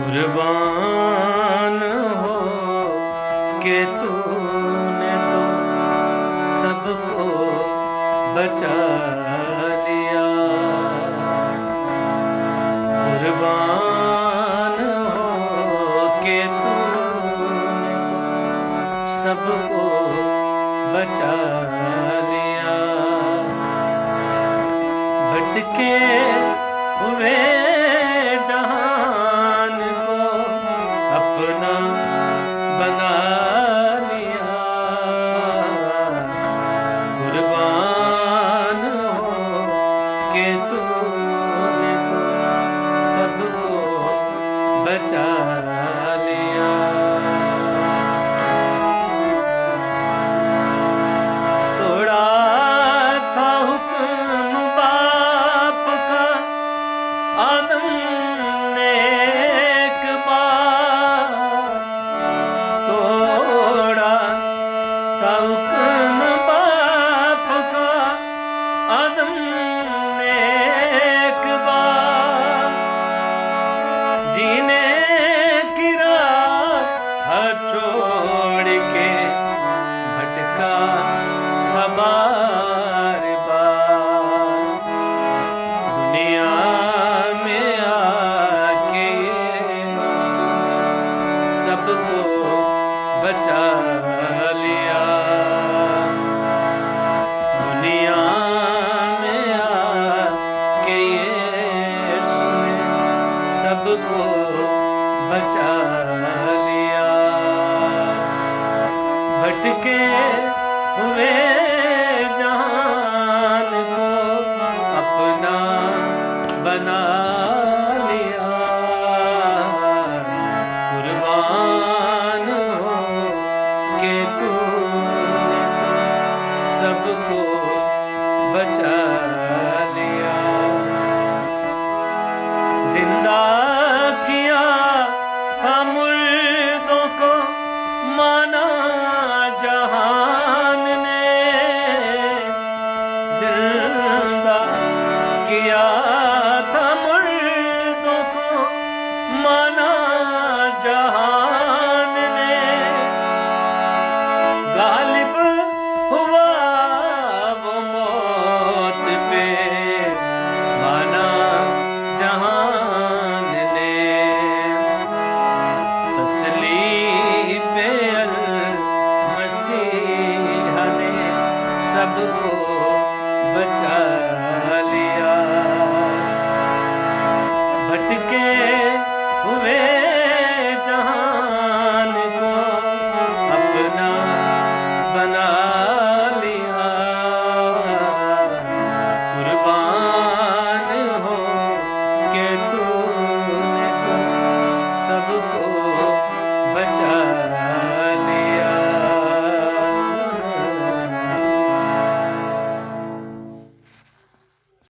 कुर्बान हो के तूने तो सबको बचा लिया। कुर्बान हो के तूने तो सबको बचा लिया। भटके हुए जहान को अपना बना लिया। कुर्बान हो के तूने तो सबको बचा लिया। तोड़ा था हुक्म बाप का आदम ने एक बार। तोड़ा था हुक्म बाप का आदम ने एक बार। जीने की राह छोड़ के भटका था बार बार। दुनिया में आके उसने सबको बचा लिया। दुनिया में आके उसने सबको बचा लिया। भटके हुए जहान को अपना बना लिया। कुर्बान हो के तूने तो सबको बचा लिया। जिंदा किया था मुर्दों को माना जहान ने। जिंदा किया था मुर्दों को माना जहान ने। गालिब हुआ वो मौत पे माना जहान ने। तस्लीब अल मसीहा ने सबको बचा लिया। भटके हुए जहान को अपना बना लिया। कुर्बान हो के तूने तो सबको बचा